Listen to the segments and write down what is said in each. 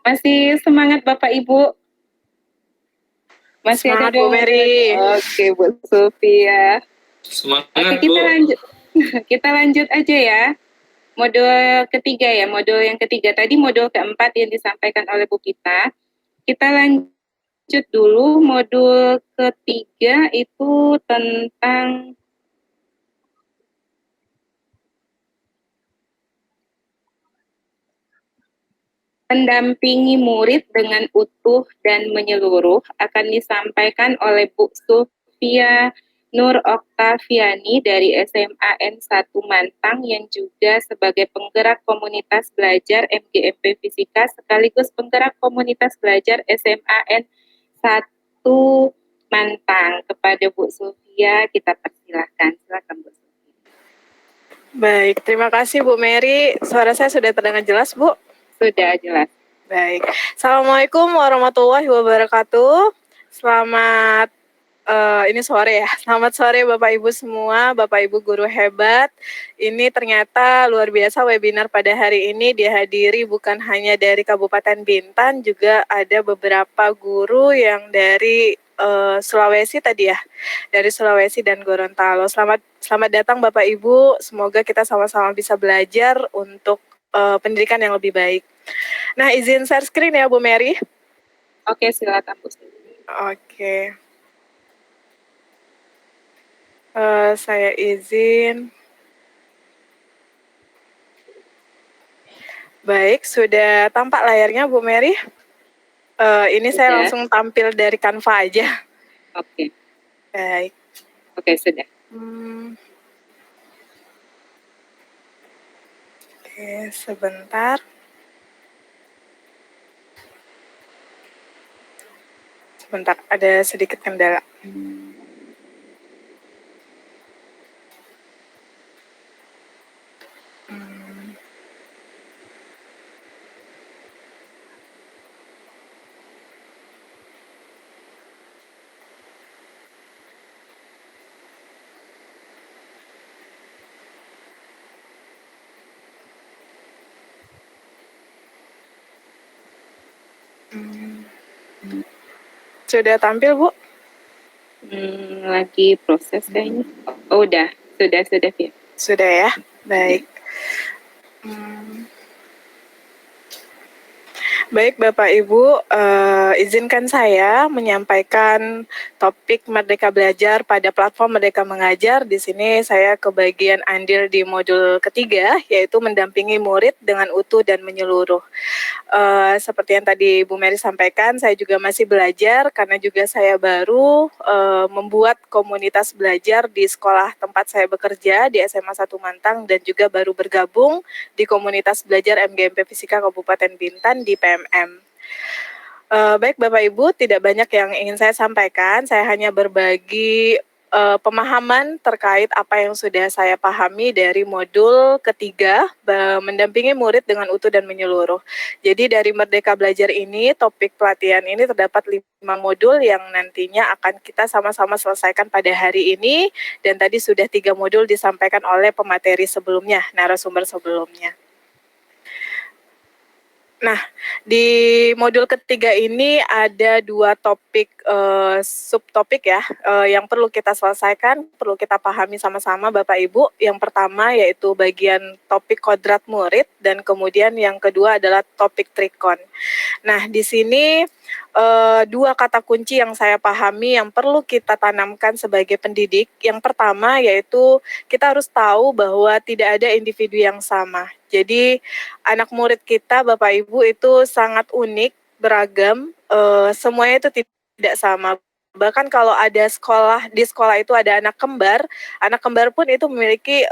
Masih semangat Bapak Ibu? Masih ada Semangat Bu 2 modul lagi. Mary. Oke, Bu Sofia. Semangat, Oke, Bu. kita lanjut. Kita lanjut aja ya. Modul ketiga ya, modul yang ketiga. Tadi modul keempat yang disampaikan oleh Bu Pita. Kita lanjut dulu modul ketiga itu tentang mendampingi murid dengan utuh dan menyeluruh akan disampaikan oleh Bu Sufia Nur Oktaviani dari SMA N1 Mantang yang juga sebagai penggerak komunitas belajar MGMP Fisika sekaligus penggerak komunitas belajar SMA N1 Mantang. Kepada Bu Sufia kita persilahkan. Silakan Bu Sufia. Baik, terima kasih Bu Mary. Suara saya sudah terdengar jelas, Bu? Sudah jelas. Baik. Assalamualaikum warahmatullahi wabarakatuh. Selamat ini sore ya. Selamat sore Bapak Ibu semua, Bapak Ibu guru hebat. Ini ternyata luar biasa webinar pada hari ini dihadiri bukan hanya dari Kabupaten Bintan, juga ada beberapa guru yang dari Sulawesi tadi ya, dari Sulawesi dan Gorontalo. Selamat datang Bapak Ibu. Semoga kita sama-sama bisa belajar untuk pendidikan yang lebih baik. Nah, izin share screen ya Bu Mary. Oke, silakan Bu. Oke. Saya izin. Baik, sudah tampak layarnya Bu Mary. Ini saya langsung tampil dari Canva aja. Oke. Baik. Oke, sudah. Oke, sebentar. Sebentar, ada sedikit kendala. Sudah tampil, Bu? Lagi proses kayaknya. Oh, sudah ya. Sudah ya, baik. Baik Bapak Ibu, izinkan saya menyampaikan topik Merdeka Belajar pada platform Merdeka Mengajar. Di sini saya kebagian andil di modul ketiga, yaitu mendampingi murid dengan utuh dan menyeluruh. Seperti yang tadi Bu Mary sampaikan, saya juga masih belajar karena juga saya baru membuat komunitas belajar di sekolah tempat saya bekerja di SMA 1 Mantang dan juga baru bergabung di komunitas belajar MGMP Fisika Kabupaten Bintan di PMM. Baik Bapak Ibu, tidak banyak yang ingin saya sampaikan, saya hanya berbagi pemahaman terkait apa yang sudah saya pahami dari modul ketiga, mendampingi murid dengan utuh dan menyeluruh. Jadi dari Merdeka Belajar ini, topik pelatihan ini terdapat 5 modul yang nantinya akan kita sama-sama selesaikan pada hari ini, dan tadi sudah 3 modul disampaikan oleh pemateri sebelumnya, narasumber sebelumnya. Nah, di modul ketiga ini ada 2 topik subtopik ya, yang perlu kita selesaikan, perlu kita pahami sama-sama Bapak Ibu. Yang pertama yaitu bagian topik kodrat murid dan kemudian yang kedua adalah topik trikon. Nah, di sini 2 kata kunci yang saya pahami yang perlu kita tanamkan sebagai pendidik. Yang pertama yaitu kita harus tahu bahwa tidak ada individu yang sama. Jadi anak murid kita Bapak Ibu itu sangat unik, beragam, semuanya itu tidak sama. Bahkan kalau ada di sekolah itu ada anak kembar pun itu memiliki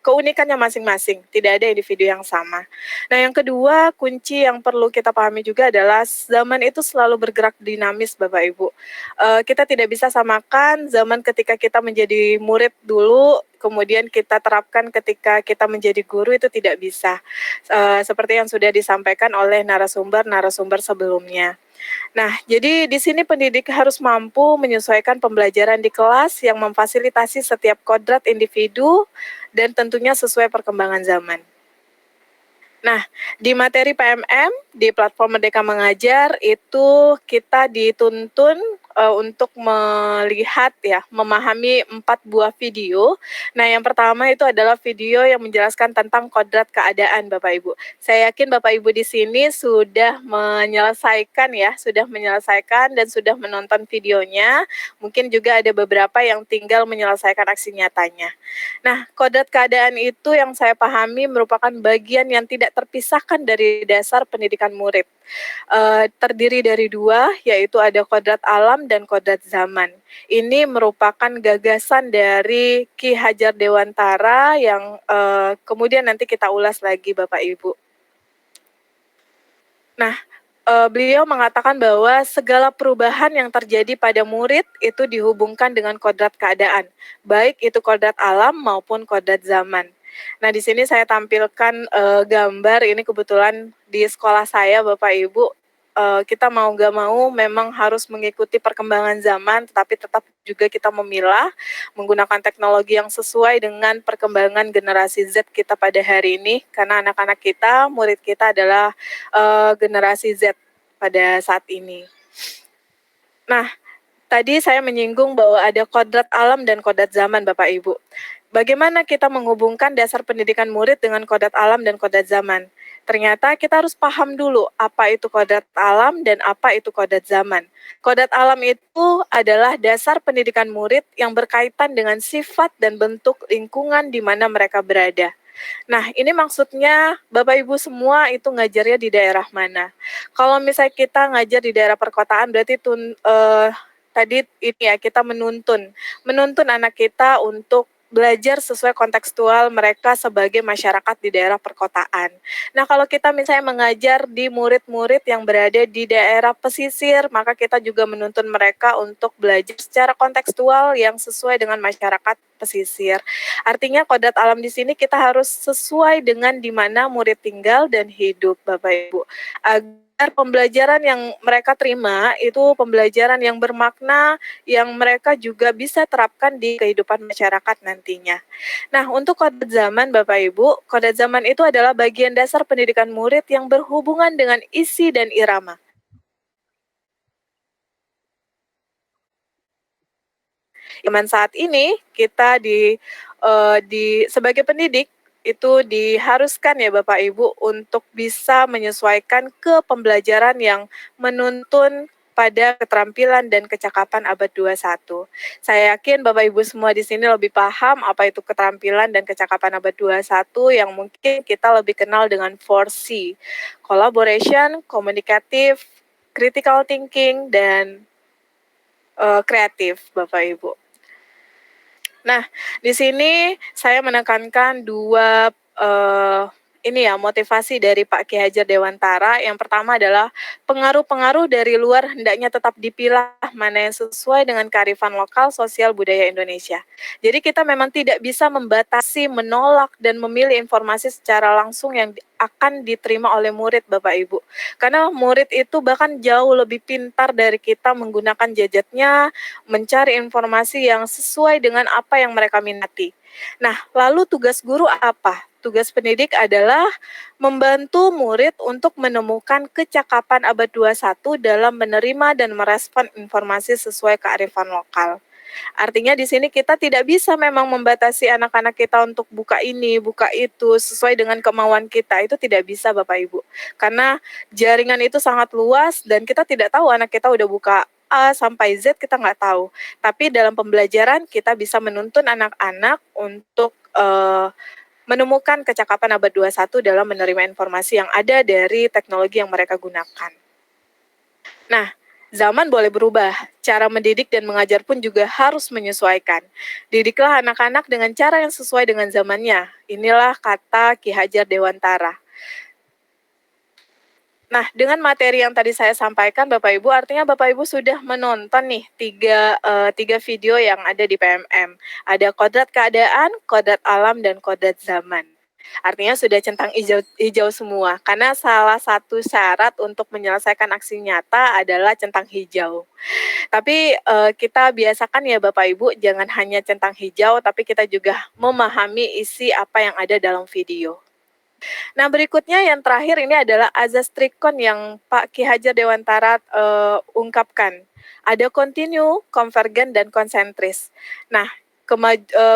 keunikannya masing-masing, tidak ada individu yang sama. Nah, yang kedua, kunci yang perlu kita pahami juga adalah zaman itu selalu bergerak dinamis Bapak Ibu. Kita tidak bisa samakan zaman ketika kita menjadi murid dulu, kemudian kita terapkan ketika kita menjadi guru, itu tidak bisa. Seperti yang sudah disampaikan oleh narasumber sebelumnya. Nah, jadi di sini pendidik harus mampu menyesuaikan pembelajaran di kelas yang memfasilitasi setiap kodrat individu dan tentunya sesuai perkembangan zaman. Nah, di materi PMM di platform Merdeka Mengajar itu kita dituntun untuk melihat ya, memahami 4 buah video. Nah, yang pertama itu adalah video yang menjelaskan tentang kodrat keadaan Bapak Ibu. Saya yakin Bapak Ibu di sini sudah menyelesaikan ya, sudah menyelesaikan dan sudah menonton videonya. Mungkin juga ada beberapa yang tinggal menyelesaikan aksi nyatanya. Nah, kodrat keadaan itu yang saya pahami merupakan bagian yang tidak terpisahkan dari dasar pendidikan murid. Terdiri dari 2, yaitu ada kodrat alam dan kodrat zaman. Ini merupakan gagasan dari Ki Hajar Dewantara yang kemudian nanti kita ulas lagi Bapak Ibu. Nah, beliau mengatakan bahwa segala perubahan yang terjadi pada murid itu dihubungkan dengan kodrat keadaan, baik itu kodrat alam maupun kodrat zaman. Nah, di sini saya tampilkan gambar ini kebetulan di sekolah saya, Bapak Ibu. Kita mau nggak mau memang harus mengikuti perkembangan zaman, tetapi tetap juga kita memilah menggunakan teknologi yang sesuai dengan perkembangan generasi Z kita pada hari ini, karena anak-anak kita, murid kita adalah generasi Z pada saat ini. Nah, tadi saya menyinggung bahwa ada kodrat alam dan kodrat zaman Bapak Ibu. Bagaimana kita menghubungkan dasar pendidikan murid dengan kodrat alam dan kodrat zaman? Ternyata kita harus paham dulu apa itu kodrat alam dan apa itu kodrat zaman. Kodrat alam itu adalah dasar pendidikan murid yang berkaitan dengan sifat dan bentuk lingkungan di mana mereka berada. Nah, ini maksudnya Bapak Ibu semua itu ngajarnya di daerah mana? Kalau misalnya kita ngajar di daerah perkotaan berarti tadi ini ya kita menuntun anak kita untuk belajar sesuai kontekstual mereka sebagai masyarakat di daerah perkotaan. Nah, kalau kita misalnya mengajar di murid-murid yang berada di daerah pesisir, maka kita juga menuntun mereka untuk belajar secara kontekstual yang sesuai dengan masyarakat pesisir. Artinya kodrat alam di sini kita harus sesuai dengan di mana murid tinggal dan hidup, Bapak Ibu. Agar pembelajaran yang mereka terima itu pembelajaran yang bermakna, yang mereka juga bisa terapkan di kehidupan masyarakat nantinya. Nah, untuk kodrat zaman Bapak Ibu, kodrat zaman itu adalah bagian dasar pendidikan murid yang berhubungan dengan isi dan irama. Zaman saat ini kita sebagai pendidik itu diharuskan ya Bapak Ibu untuk bisa menyesuaikan ke pembelajaran yang menuntun pada keterampilan dan kecakapan abad 21. Saya yakin Bapak Ibu semua di sini lebih paham apa itu keterampilan dan kecakapan abad 21 yang mungkin kita lebih kenal dengan 4C. Collaboration, communicative, critical thinking, dan kreatif Bapak Ibu. Nah, di sini saya menekankan 2 motivasi dari Pak Ki Hajar Dewantara. Yang pertama adalah pengaruh-pengaruh dari luar hendaknya tetap dipilah mana yang sesuai dengan kearifan lokal, sosial, budaya Indonesia. Jadi kita memang tidak bisa membatasi, menolak, dan memilih informasi secara langsung yang akan diterima oleh murid Bapak Ibu. Karena murid itu bahkan jauh lebih pintar dari kita menggunakan gadgetnya, mencari informasi yang sesuai dengan apa yang mereka minati. Nah, lalu tugas guru apa? Tugas pendidik adalah membantu murid untuk menemukan kecakapan abad 21 dalam menerima dan merespon informasi sesuai kearifan lokal. Artinya di sini kita tidak bisa memang membatasi anak-anak kita untuk buka ini, buka itu, sesuai dengan kemauan kita. Itu tidak bisa Bapak Ibu. Karena jaringan itu sangat luas dan kita tidak tahu anak kita udah buka A sampai Z, kita nggak tahu. Tapi dalam pembelajaran kita bisa menuntun anak-anak untuk menemukan kecakapan abad 21 dalam menerima informasi yang ada dari teknologi yang mereka gunakan. Nah, zaman boleh berubah, cara mendidik dan mengajar pun juga harus menyesuaikan. Didiklah anak-anak dengan cara yang sesuai dengan zamannya. Inilah kata Ki Hajar Dewantara. Nah, dengan materi yang tadi saya sampaikan Bapak Ibu, artinya Bapak Ibu sudah menonton nih tiga video yang ada di PMM. Ada kodrat keadaan, kodrat alam, dan kodrat zaman. Artinya sudah centang hijau semua, karena salah satu syarat untuk menyelesaikan aksi nyata adalah centang hijau. Tapi kita biasakan ya Bapak Ibu, jangan hanya centang hijau, tapi kita juga memahami isi apa yang ada dalam video. Nah, berikutnya yang terakhir ini adalah azas trikon yang Pak Ki Hajar Dewantara ungkapkan. Ada kontinu, konvergen, dan konsentris. Nah,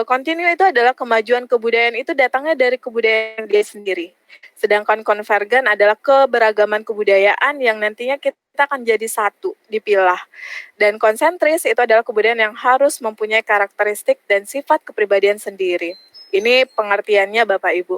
kontinu itu adalah kemajuan kebudayaan itu datangnya dari kebudayaan dia sendiri. Sedangkan konvergen adalah keberagaman kebudayaan yang nantinya kita akan jadi satu, dipilah. Dan konsentris itu adalah kebudayaan yang harus mempunyai karakteristik dan sifat kepribadian sendiri. Ini pengertiannya Bapak Ibu.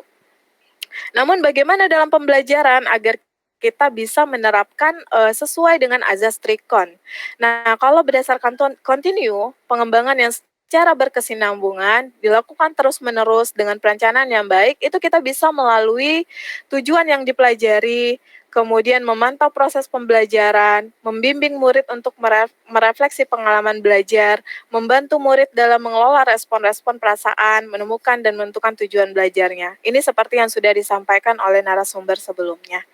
Namun bagaimana dalam pembelajaran agar kita bisa menerapkan sesuai dengan azas trikon. Nah, kalau berdasarkan kontinu, pengembangan yang secara berkesinambungan dilakukan terus-menerus dengan perencanaan yang baik, itu kita bisa melalui tujuan yang dipelajari, kemudian memantau proses pembelajaran, membimbing murid untuk merefleksi pengalaman belajar, membantu murid dalam mengelola respon-respon perasaan, menemukan dan menentukan tujuan belajarnya. Ini seperti yang sudah disampaikan oleh narasumber sebelumnya.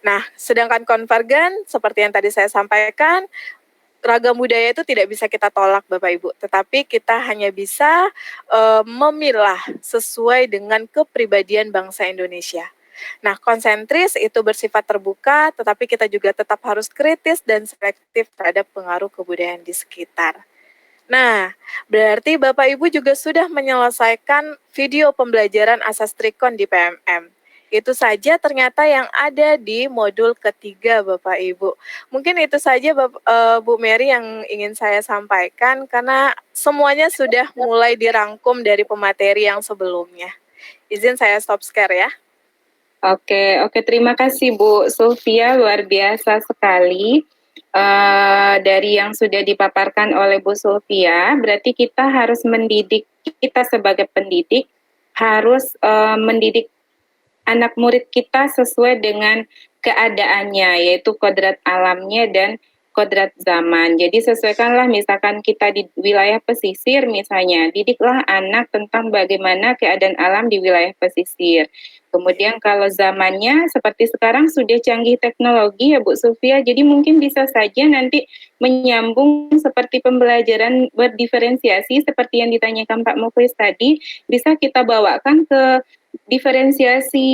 Nah, sedangkan konvergen, seperti yang tadi saya sampaikan, ragam budaya itu tidak bisa kita tolak Bapak Ibu, tetapi kita hanya bisa memilah sesuai dengan kepribadian bangsa Indonesia. Nah, konsentris itu bersifat terbuka, tetapi kita juga tetap harus kritis dan selektif terhadap pengaruh kebudayaan di sekitar. Nah, berarti Bapak Ibu juga sudah menyelesaikan video pembelajaran asas trikon di PMM. Itu saja ternyata yang ada di modul ketiga Bapak Ibu. Mungkin itu saja Bu Mary yang ingin saya sampaikan karena semuanya sudah mulai dirangkum dari pemateri yang sebelumnya. Izin saya stop share ya. Oke, terima kasih Bu Sofia, luar biasa sekali. Dari yang sudah dipaparkan oleh Bu Sofia, berarti kita harus mendidik, kita sebagai pendidik harus mendidik anak murid kita sesuai dengan keadaannya, yaitu kodrat alamnya dan kodrat zaman. Jadi sesuaikanlah, misalkan kita di wilayah pesisir misalnya, didiklah anak tentang bagaimana keadaan alam di wilayah pesisir. Kemudian kalau zamannya seperti sekarang sudah canggih teknologi ya Bu Sufia, jadi mungkin bisa saja nanti menyambung seperti pembelajaran berdiferensiasi seperti yang ditanyakan Pak Muklis tadi, bisa kita bawakan ke diferensiasi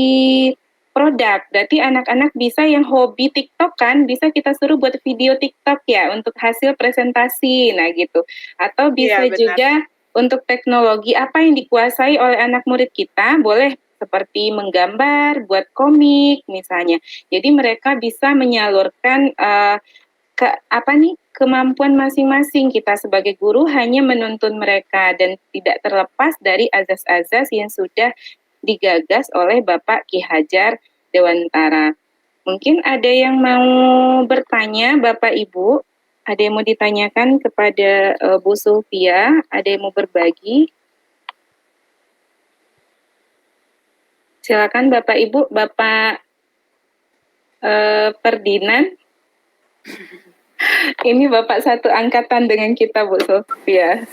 produk. Berarti anak-anak bisa yang hobi TikTok kan, bisa kita suruh buat video TikTok ya untuk hasil presentasi, nah gitu. Atau bisa juga untuk teknologi apa yang dikuasai oleh anak murid kita, boleh seperti menggambar, buat komik misalnya. Jadi mereka bisa menyalurkan kemampuan masing-masing. Kita sebagai guru hanya menuntun mereka dan tidak terlepas dari azas-azas yang sudah digagas oleh Bapak Ki Hajar Dewantara. Mungkin ada yang mau bertanya, Bapak Ibu? Ada yang mau ditanyakan kepada Bu Sofia? Ada yang mau berbagi? Silakan Bapak Ibu, Bapak Ferdinand. Ini Bapak satu angkatan dengan kita Bu Sofia.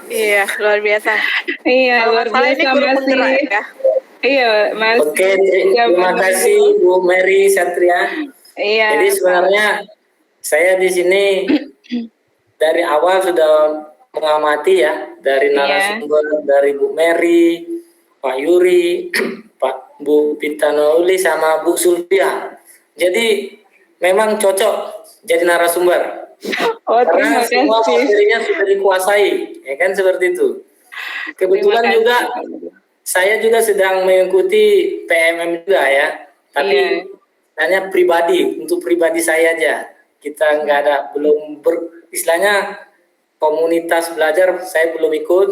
Iya, luar biasa. Iya, luar biasa ini guru penggerak ya. Iya, Mas. Oke, terima kasih Bu Mary Satria. Iya. Jadi sebenarnya saya di sini dari awal sudah mengamati ya, dari narasumber, dari Bu Mary, Pak Yuri, Pak Bu Pitanouli sama Bu Sulfia. Jadi memang cocok jadi narasumber. Karena semua materinya sudah dikuasai, ya kan seperti itu. Kebetulan juga saya juga sedang mengikuti PMM juga ya, tapi hanya pribadi, untuk pribadi saya aja. Kita nggak ada, belum istilahnya komunitas belajar saya belum ikut,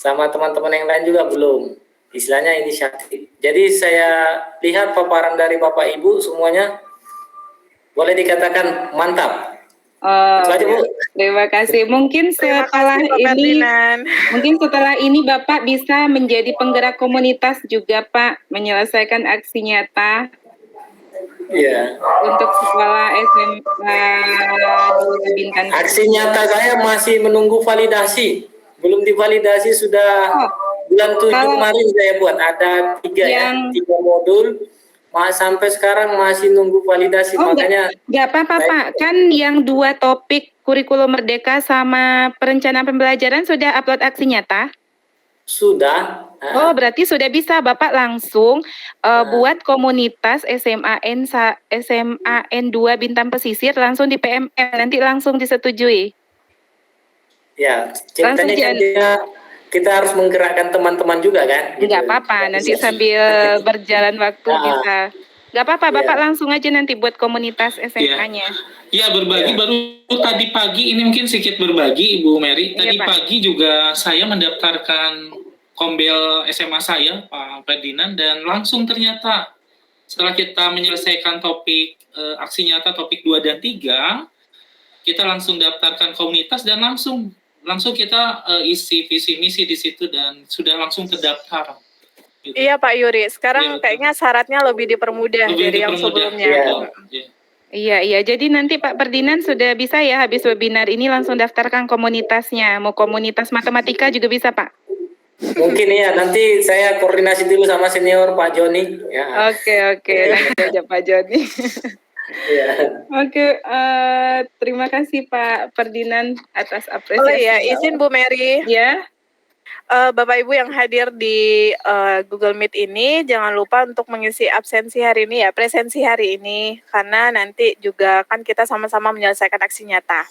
sama teman-teman yang lain juga belum. Istilahnya inisiatif. Jadi saya lihat paparan dari Bapak Ibu semuanya boleh dikatakan mantap. Terima kasih. Mungkin setelah ini Bapak bisa menjadi penggerak komunitas juga Pak, menyelesaikan aksi nyata. Iya. Untuk sekolah SMA Bintang. Aksi nyata saya masih menunggu validasi, belum divalidasi sudah bulan 7 kemarin saya buat ada 3 modul. Sampai sekarang masih nunggu validasi, makanya nggak apa-apa Pak, kan yang 2 topik kurikulum merdeka sama perencanaan pembelajaran sudah upload aksi nyata? Sudah. Oh, berarti sudah bisa Bapak langsung buat komunitas SMAN 2 Bintang Pesisir langsung di PMM, nanti langsung disetujui. Ya, ceritanya kan kita harus menggerakkan teman-teman juga kan? Nggak apa-apa, nanti sambil berjalan waktu bisa. Nggak apa-apa, Bapak langsung aja nanti buat komunitas SMA-nya. Iya, berbagi baru tadi pagi, ini mungkin sedikit berbagi Ibu Mary. Tadi pagi juga saya mendaftarkan kombel SMA saya, Pak Ferdinand, dan langsung ternyata setelah kita menyelesaikan topik aksi nyata topik 2 dan 3, kita langsung daftarkan komunitas dan langsung kita isi visi misi di situ dan sudah langsung terdaftar. Gitu. Iya Pak Yuri, sekarang kayaknya syaratnya lebih dipermudah dari yang sebelumnya. Iya. Jadi nanti Pak Ferdinand sudah bisa ya habis webinar ini langsung daftarkan komunitasnya. Mau komunitas matematika juga bisa Pak? Mungkin ya, nanti saya koordinasi dulu sama senior Pak Joni. Ya. Oke, nanti aja Pak Joni. Oke, terima kasih Pak Ferdinand atas apresiasi. Oh ya, izin Bu Mary. Ya. Bapak Ibu yang hadir di Google Meet ini jangan lupa untuk mengisi absensi hari ini ya, presensi hari ini, karena nanti juga kan kita sama-sama menyelesaikan aksi nyata.